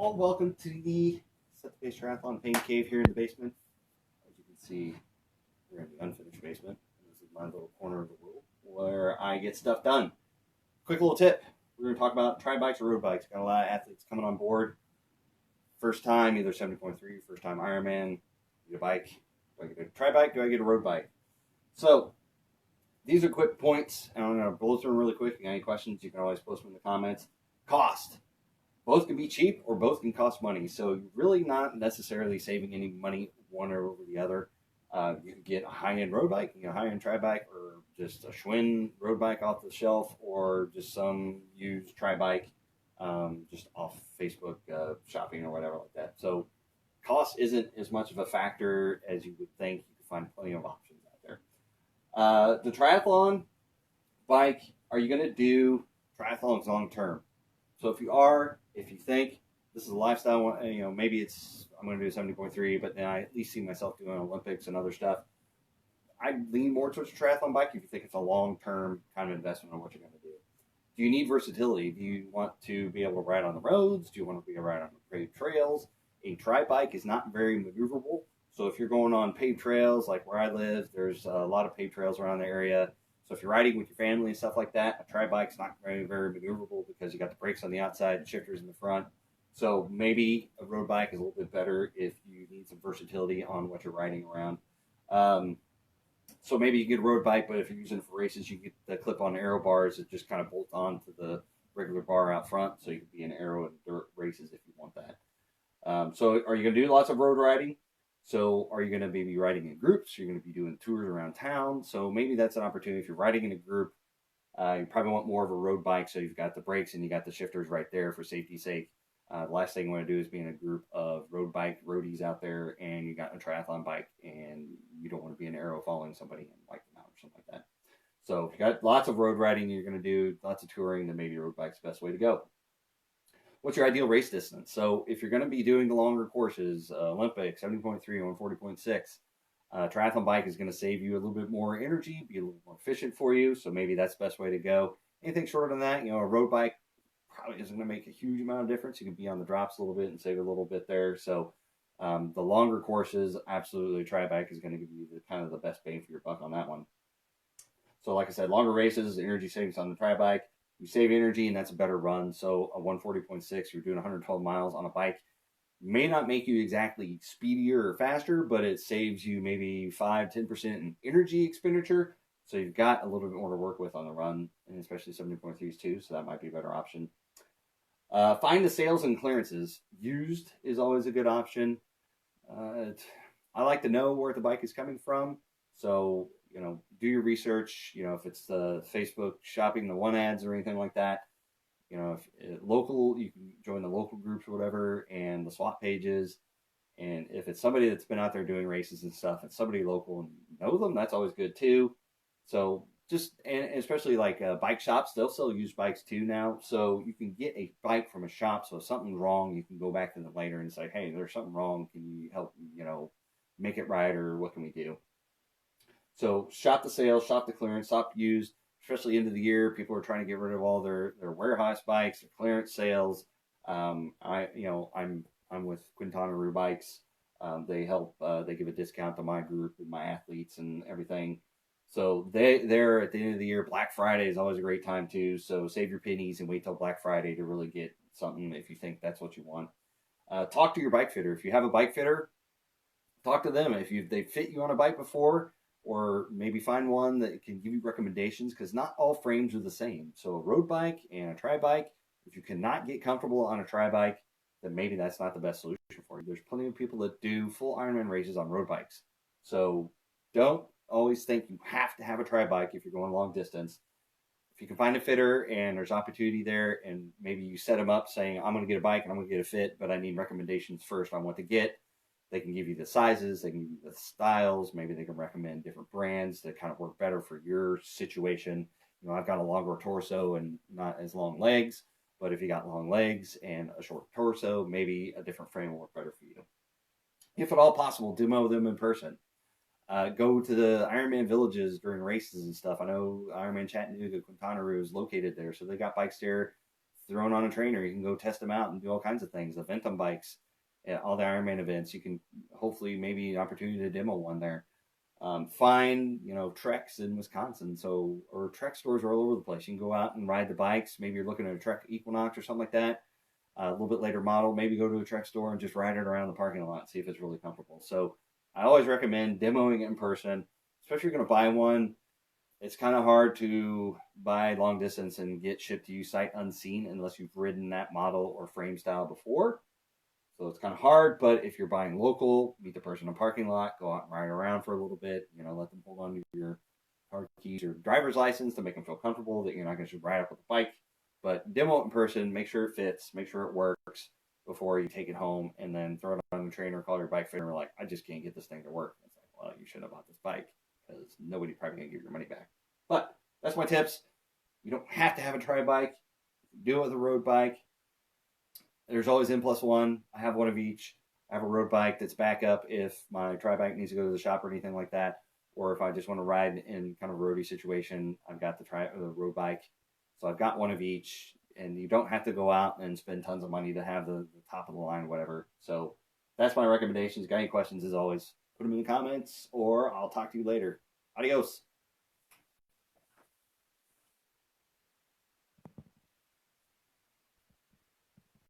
all, welcome to the Set the Pace Triathlon Pain Cave here in the basement. As you can see, we're in the unfinished basement. This is my little corner of the world where I get stuff done. Quick little tip. We're going to talk about tri bikes or road bikes. Got a lot of athletes coming on board. First time, either 70.3, first time Ironman, get a bike. Do I get a tri bike? Do I get a road bike? So, these are quick points, and I'm going to blow through them really quick. If you got any questions, you can always post them in the comments. Cost. Both can be cheap or both can cost money. So you're really not necessarily saving any money one or over the other. You can get a high-end road bike, you can get a high-end tri bike, or just a Schwinn road bike off the shelf, or just some used tri bike just off Facebook shopping or whatever like that. So cost isn't as much of a factor as you would think. You can find plenty of options out there. The triathlon bike, are you going to do triathlons long term? So if you think this is a lifestyle, maybe I'm going to do a 70.3, but then I at least see myself doing Olympics and other stuff. I lean more towards a triathlon bike if you think it's a long-term kind of investment on what you're going to do. Do you need versatility? Do you want to be able to ride on the roads? Do you want to be able to ride on the paved trails? A tri bike is not very maneuverable. So if you're going on paved trails, like where I live, there's a lot of paved trails around the area. So if you're riding with your family and stuff like that, a tri bike's not very, very maneuverable because you got the brakes on the outside and shifters in the front. So maybe a road bike is a little bit better if you need some versatility on what you're riding around. So maybe you get a road bike, but if you're using it for races, you get the clip-on aero bars that just kind of bolt on to the regular bar out front, so you can be in aero and dirt races if you want that. So are you going to do lots of road riding? So are you going to be riding in groups? You're going to be doing tours around town. So maybe that's an opportunity. If you're riding in a group, you probably want more of a road bike. So you've got the brakes and you got the shifters right there for safety's sake. The last thing you want to do is be in a group of road bike roadies out there and you got a triathlon bike and you don't want to be an arrow following somebody and wipe them out or something like that. So if you got lots of road riding, you're going to do lots of touring, then maybe a road bike's the best way to go. What's your ideal race distance? So if you're going to be doing the longer courses, Olympic, 70.3 or 40.6, triathlon bike is going to save you a little bit more energy, be a little more efficient for you. So maybe that's the best way to go. Anything shorter than that, a road bike probably isn't going to make a huge amount of difference. You can be on the drops a little bit and save a little bit there. So the longer courses, absolutely, tri bike is going to give you kind of the best bang for your buck on that one. So like I said, longer races, energy savings on the tri bike. You save energy, and that's a better run. So a 140.6, you're doing 112 miles on a bike. May not make you exactly speedier or faster, but it saves you maybe 5-10% in energy expenditure. So you've got a little bit more to work with on the run, and especially 70.3s too, so that might be a better option. Find the sales and clearances. Used is always a good option. I like to know where the bike is coming from. So, do your research, if it's the Facebook shopping, the one ads or anything like that. If local, you can join the local groups or whatever and the swap pages. And if it's somebody that's been out there doing races and stuff, and somebody local and you know them, that's always good too. So and especially like bike shops, they'll sell used bikes too now. So you can get a bike from a shop. So if something's wrong, you can go back to them later and say, hey, there's something wrong. Can you help, make it right, or what can we do? So shop the sales, shop the clearance, shop used, especially end of the year. People are trying to get rid of all their warehouse bikes, their clearance sales. I'm with Quintana Roo Bikes. They help. They give a discount to my group and my athletes and everything. So they're at the end of the year. Black Friday is always a great time too. So save your pennies and wait till Black Friday to really get something if you think that's what you want. Talk to your bike fitter. If you have a bike fitter, talk to them. If they fit you on a bike before, or maybe find one that can give you recommendations, because not all frames are the same. So a road bike and a tri bike, if you cannot get comfortable on a tri bike, then maybe that's not the best solution for you. There's plenty of people that do full Ironman races on road bikes. So don't always think you have to have a tri bike if you're going long distance. If you can find a fitter and there's opportunity there, and maybe you set them up saying, I'm going to get a bike and I'm going to get a fit, but I need recommendations first on what to get. They can give you the sizes, they can give you the styles, maybe they can recommend different brands that kind of work better for your situation. I've got a longer torso and not as long legs, but if you got long legs and a short torso, maybe a different frame will work better for you. If at all possible, demo them in person. Go to the Ironman villages during races and stuff. I know Ironman Chattanooga, Quintana Roo is located there, so they got bikes there thrown on a trainer. You can go test them out and do all kinds of things. Event them bikes, all the Ironman events. You can hopefully maybe an opportunity to demo one there. Find, Treks in Wisconsin. Or Trek stores are all over the place. You can go out and ride the bikes. Maybe you're looking at a Trek Equinox or something like that. A little bit later model, maybe go to a Trek store and just ride it around the parking lot and see if it's really comfortable. So I always recommend demoing it in person, especially if you're going to buy one. It's kind of hard to buy long distance and get shipped to you sight unseen unless you've ridden that model or frame style before. So it's kind of hard, but if you're buying local, meet the person in the parking lot, go out and ride around for a little bit, let them hold on to your car keys or driver's license to make them feel comfortable that you're not going to just ride up with the bike. But demo it in person, make sure it fits, make sure it works before you take it home, and then throw it on the trainer, call your bike fitter, like, I just can't get this thing to work. It's like, well, you should have bought this bike because nobody's probably going to give your money back. But that's my tips. You don't have to have a tri bike. Do it with a road bike. There's always N+1. I have one of each. I have a road bike that's backup if my tri bike needs to go to the shop or anything like that, or if I just want to ride in kind of a roady situation, I've got the road bike. So I've got one of each, and you don't have to go out and spend tons of money to have the top of the line, whatever. So that's my recommendations. Got any questions, as always, put them in the comments, or I'll talk to you later. Adios.